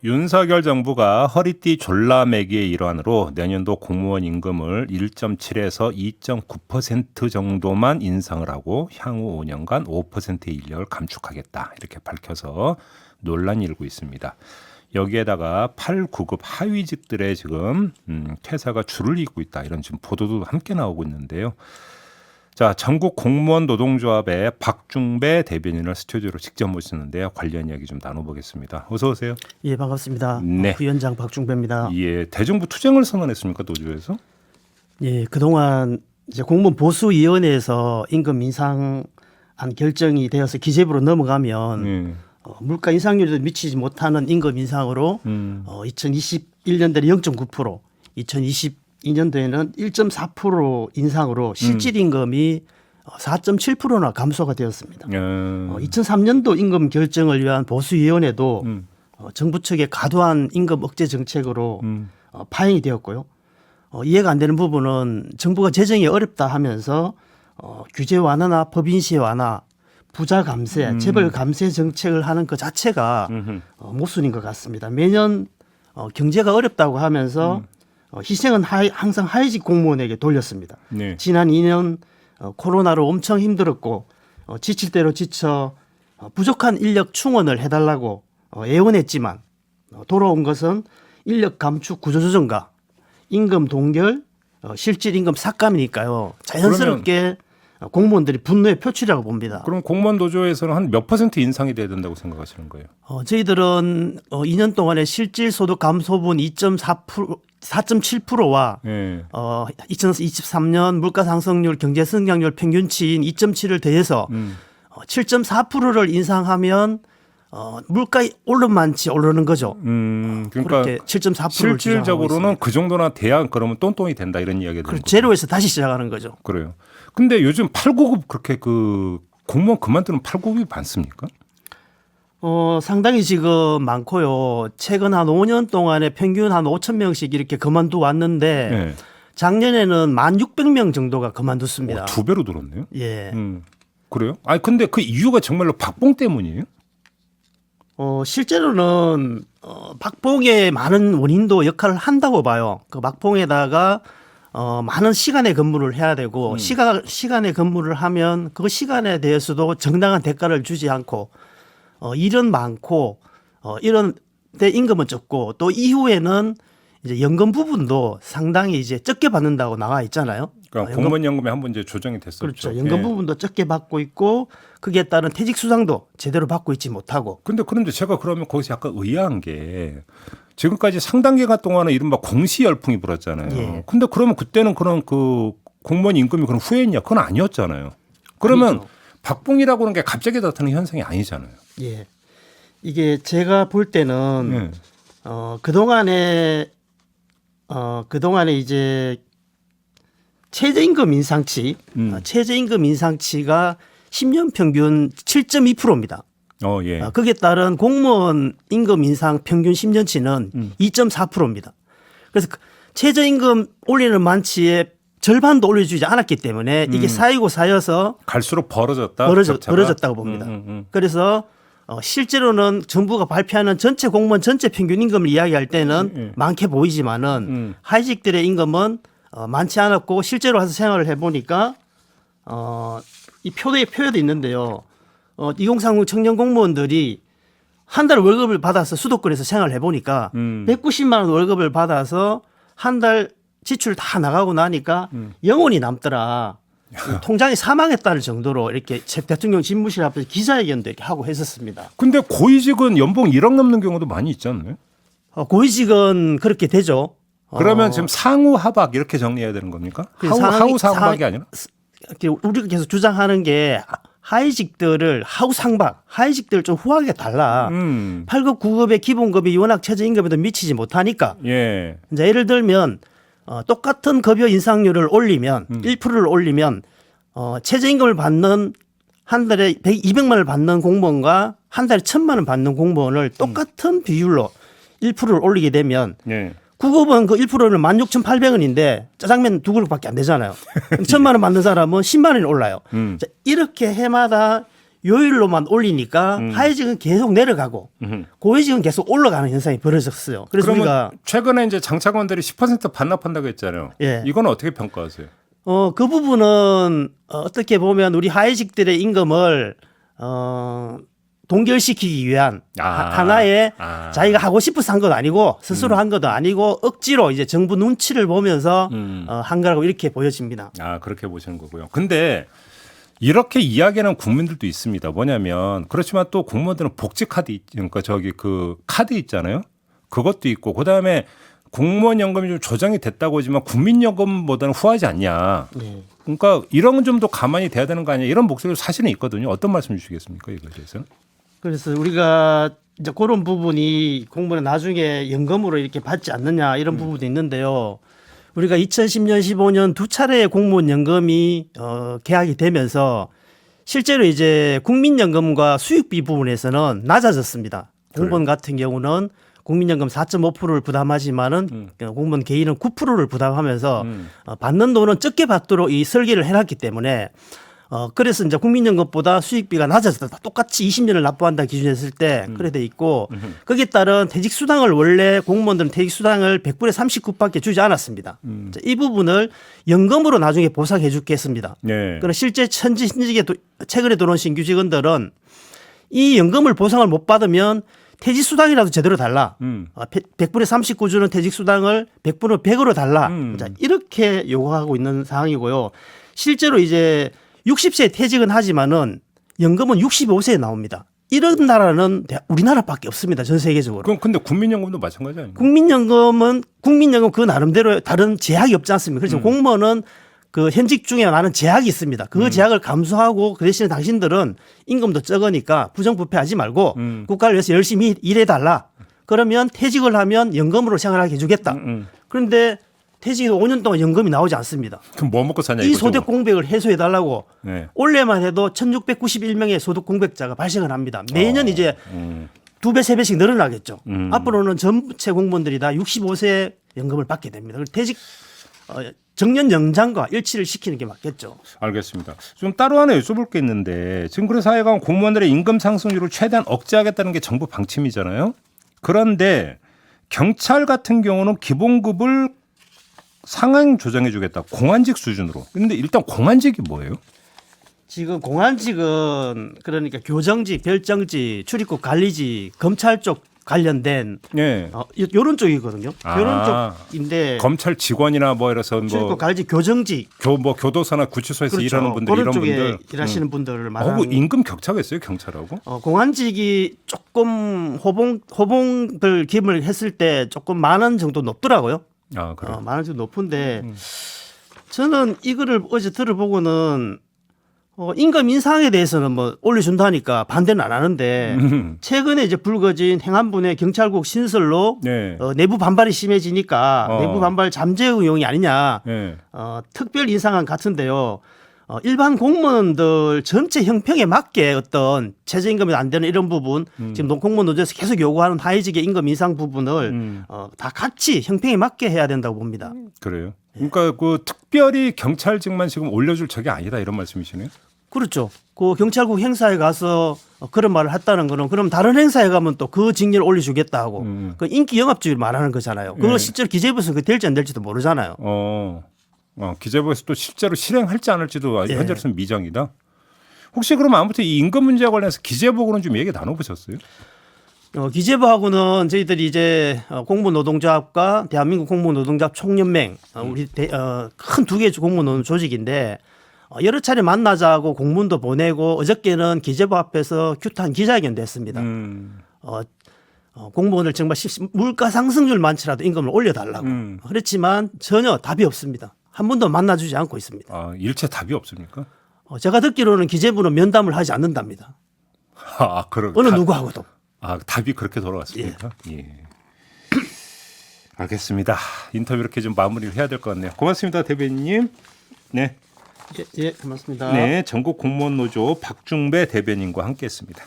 윤석열 정부가 허리띠 졸라매기의 일환으로 내년도 공무원 임금을 1.7에서 2.9% 정도만 인상을 하고 향후 5년간 5%의 인력을 감축하겠다 이렇게 밝혀서 논란이 일고 있습니다. 여기에다가 8, 9급 하위직들의 지금 퇴사가 줄을 잇고 있다 이런 지금 보도도 함께 나오고 있는데요. 자, 전국 공무원 노동조합의 박중배 대변인을 스튜디오로 직접 모시는데요. 관련 이야기 좀 나눠보겠습니다. 어서 오세요. 예, 반갑습니다. 네. 부위원장 박중배입니다. 예, 대정부 투쟁을 선언했습니까, 노조에서? 예, 그동안 이제 공무원 보수위원회에서 임금 인상안 결정이 되어서 기재부로 넘어가면 물가 인상률에도 미치지 못하는 임금 인상으로 2021년도에 0.9%, 2022년도에는 1.4% 인상으로 실질 임금이 4.7%나 감소가 되었습니다. 2003년도 임금 결정을 위한 보수위원회도 정부 측의 과도한 임금 억제 정책으로 파행이 되었고요. 이해가 안 되는 부분은 정부가 재정이 어렵다 하면서 규제 완화나 법인 시행 완화, 부자 감세, 재벌 감세 정책을 하는 그 자체가 모순인 것 같습니다. 매년 경제가 어렵다고 하면서 희생은 항상 하위직 공무원에게 돌렸습니다. 네. 지난 2년 코로나로 엄청 힘들었고 지칠 대로 지쳐 부족한 인력 충원을 해달라고 애원했지만 돌아온 것은 인력 감축 구조조정과 임금 동결, 실질 임금 삭감이니까요. 자연스럽게 공무원들이 분노의 표출이라고 봅니다. 그럼 공무원 노조에서는 한 몇 퍼센트 인상이 돼야 된다고 생각하시는 거예요? 저희들은 2년 동안의 실질 소득 감소분 4.7%와 2023년 물가 상승률 경제 성장률 평균치인 2.7을 더해서 7.4%를 인상하면 물가 오른 만치 오르는 거죠. 그러니까 그렇게 7.4%를 실질적으로는 그 정도나 돼야 그러면 똥똥이 된다 이런 이야기가 되는 거죠. 제로에서 다시 시작하는 거죠. 그래요. 근데 요즘 8, 9급 그렇게 그 공무원 그만두는 8, 9급이 많습니까? 상당히 지금 많고요. 최근 한 5년 동안에 평균 한 5천 명씩 이렇게 그만두 왔는데 네. 작년에는 1,600명 정도가 그만뒀습니다. 2배로 늘었네요. 예. 그래요? 아니 근데 그 이유가 정말로 박봉 때문이에요? 실제로는 박봉의 많은 원인도 역할을 한다고 봐요. 그 박봉에다가 많은 시간에 근무를 해야 되고 시간에 근무를 하면 그 시간에 대해서도 정당한 대가를 주지 않고 일은 많고 이런 데 임금은 적고 또 이후에는 이제 연금 부분도 상당히 이제 적게 받는다고 나와 있잖아요. 그러니까 공무원 연금이 한번 이제 조정이 됐었죠. 그렇죠. 연금 부분도 적게 받고 있고 거기에 따른 퇴직 수당도 제대로 받고 있지 못하고. 그런데 제가 그러면 거기서 약간 의아한 게 지금까지 상당 기간 동안은 이른바 공시 열풍이 불었잖아요. 예. 근데 그러면 그때는 그런 그 공무원 임금이 그럼 후회했냐? 그건 아니었잖아요. 그러면 아니죠. 박봉이라고 하는 게 갑자기 나타나는 현상이 아니잖아요. 예. 이게 제가 볼 때는 그동안에 이제 최저임금 인상치가 10년 평균 7.2%입니다. 예. 거기에 따른 공무원 임금 인상 평균 10년치는 2.4%입니다. 그래서 최저임금 올리는 만치의 절반도 올려주지 않았기 때문에 이게 쌓이고 쌓여서 갈수록 벌어졌다고 봅니다. 그래서 실제로는 정부가 발표하는 전체 공무원 전체 평균 임금을 이야기할 때는 많게 보이지만은 하위직들의 임금은 많지 않았고 실제로 와서 생활을 해보니까 이 표에도 있는데요. 2030 청년 공무원들이 한 달 월급을 받아서 수도권에서 생활을 해보니까 190만 원 월급을 받아서 한 달 지출 다 나가고 나니까 영원히 남더라. 통장이 사망했다는 정도로 이렇게 대통령 집무실 앞에서 기자회견도 이렇게 하고 했었습니다. 근데 고위직은 연봉 1억 넘는 경우도 많이 있지 않나요? 고위직은 그렇게 되죠. 그러면 지금 상우 하박 이렇게 정리해야 되는 겁니까? 하우 상박이 아니라? 우리가 계속 주장하는 게 하위직들을 하우상박, 하위직들 좀 후하게 달라. 8급, 9급의 기본급이 워낙 최저임금에도 미치지 못하니까. 예. 이제 예를 들면 똑같은 급여 인상률을 올리면 1%를 올리면 최저임금을 받는 한 달에 200만 원을 받는 공무원과 한 달에 1,000만 원 받는 공무원을 똑같은 비율로 1%를 올리게 되면 예. 9급은 그 1%는 16,800원인데 짜장면 2그릇밖에 안 되잖아요. 1,000만 원 받는 사람은 10만 원이 올라요. 자, 이렇게 해마다 요일로만 올리니까 하위직은 계속 내려가고 고위직은 계속 올라가는 현상이 벌어졌어요. 그래서 그러면 우리가 최근에 이제 장차관들이 10% 반납한다고 했잖아요. 예. 이건 어떻게 평가하세요? 그 부분은 어떻게 보면 우리 하위직들의 임금을 동결시키기 위한 하나의 자기가 하고 싶어서 한 건 아니고 스스로 한 것도 아니고 억지로 이제 정부 눈치를 보면서 한 거라고 이렇게 보여집니다. 그렇게 보시는 거고요. 근데 이렇게 이야기하는 국민들도 있습니다. 뭐냐면 그렇지만 또 공무원들은 복지 카드 그러니까 저기 그 카드 있잖아요. 그것도 있고 그다음에 공무원 연금이 좀 조정이 됐다고 하지만 국민연금보다는 후하지 않냐. 그러니까 이런 점도 가만히 돼야 되는 거 아니냐. 이런 목소리도 사실은 있거든요. 어떤 말씀 주시겠습니까? 이거에 대해서. 그래서 우리가 이제 그런 부분이 공무원은 나중에 연금으로 이렇게 받지 않느냐 이런 부분도 있는데요. 우리가 2010년, 15년 두 차례의 공무원 연금이 계약이 되면서 실제로 이제 국민연금과 수익비 부분에서는 낮아졌습니다. 공무원 같은 경우는 국민연금 4.5%를 부담하지만은 공무원 개인은 9%를 부담하면서 받는 돈은 적게 받도록 이 설계를 해놨기 때문에 그래서 이제 국민연금보다 수익비가 낮아졌다. 똑같이 20년을 납부한다 기준했을 때 그래 돼 있고 거기에 따른 퇴직수당을 원래 공무원들은 퇴직수당을 100분의 39밖에 주지 않았습니다. 이 부분을 연금으로 나중에 보상해 주겠습니다. 네. 그러나 실제 현직에 최근에 들어온 신규 직원들은 이 연금을 보상을 못 받으면 퇴직수당이라도 제대로 달라. 100분의 39 주는 퇴직수당을 100분의 100으로 달라. 자, 이렇게 요구하고 있는 상황이고요. 실제로 이제 60세에 퇴직은 하지만은 연금은 65세에 나옵니다. 이런 나라는 우리나라밖에 없습니다. 전 세계적으로. 그럼 근데 국민연금도 마찬가지 아닙니까? 국민연금 그 나름대로 다른 제약이 없지 않습니까? 그래서 공무원은 그 현직 중에 많은 제약이 있습니다. 그 제약을 감수하고 그 대신에 당신들은 임금도 적으니까 부정부패하지 말고 국가를 위해서 열심히 일해달라. 그러면 퇴직을 하면 연금으로 생활하게 해주겠다. 그런데 퇴직이 5년 동안 연금이 나오지 않습니다. 그럼 뭐 먹고 사냐 이 이거죠? 소득 공백을 해소해달라고 네. 올해만 해도 1691명의 소득 공백자가 발생을 합니다. 매년 이제 2배, 3배씩 늘어나겠죠. 앞으로는 전체 공무원들이 다 65세 연금을 받게 됩니다. 퇴직 정년 연장과 일치를 시키는 게 맞겠죠. 알겠습니다. 좀 따로 하나 여쭤볼 게 있는데 지금 그래서 하여간 공무원들의 임금 상승률을 최대한 억제하겠다는 게 정부 방침이잖아요. 그런데 경찰 같은 경우는 기본급을 상향 조정해 주겠다. 공안직 수준으로. 그런데 일단 공안직이 뭐예요? 지금 공안직은 그러니까 교정직, 별정직, 출입국 관리직, 검찰 쪽 관련된 네. 요런 쪽이거든요. 요런 쪽인데 검찰 직원이나 뭐 이래서 출입국 관리직, 교정직, 교도소나 구치소에서 그렇죠. 일하는 분들 그런 이런 쪽에 분들 일하시는 분들을 말하는 임금 격차가 있어요, 경찰하고? 공안직이 조금 호봉들 기금을 했을 때 조금 만원 정도 높더라고요. 그래요. 만원 정도 높은데 저는 이거를 어제 들어보고는 임금 인상에 대해서는 뭐 올려준다니까 반대는 안 하는데 최근에 이제 불거진 행안부의 경찰국 신설로 네. 내부 반발이 심해지니까 내부 반발 잠재 의용이 아니냐 네. 특별 인상안 같은데요. 일반 공무원들 전체 형평에 맞게 어떤 최저임금이 안 되는 이런 부분 지금 공무원 노조에서 계속 요구하는 하위직의 임금 인상 부분을 다 같이 형평에 맞게 해야 된다고 봅니다. 그래요. 그러니까 그 특별히 경찰직만 지금 올려줄 적이 아니다 이런 말씀이시네요. 그렇죠. 그 경찰국 행사에 가서 그런 말을 했다는 거는 그럼 다른 행사에 가면 또 그 직렬을 올려주겠다 하고 그 인기 영합주의를 말하는 거잖아요. 그거 실제로 기재부에서 그 될지 안 될지도 모르잖아요. 기재부에서 또 실제로 실행할지 안 할지도 현재로서는 미정이다. 혹시 그러면 아무튼 이 임금 문제와 관련해서 기재부하고는 좀 얘기 나눠보셨어요? 기재부하고는 저희들이 이제 공무원 노동조합과 대한민국 공무원 노동조합 총연맹 우리 큰 두 개의 공무원 노동 조직인데 여러 차례 만나자고 공문도 보내고 어저께는 기재부 앞에서 큐트한 기자회견도 했습니다. 공무원을 정말 물가 상승률 많지라도 임금을 올려달라고. 그렇지만 전혀 답이 없습니다. 한 번도 만나주지 않고 있습니다. 일체 답이 없습니까? 제가 듣기로는 기재부는 면담을 하지 않는답니다. 어느 누구하고도. 답이 그렇게 돌아왔습니까? 예. 알겠습니다. 인터뷰 이렇게 좀 마무리를 해야 될 것 같네요. 고맙습니다, 대변인님. 네. 예, 고맙습니다. 네, 전국 공무원 노조 박중배 대변인과 함께했습니다.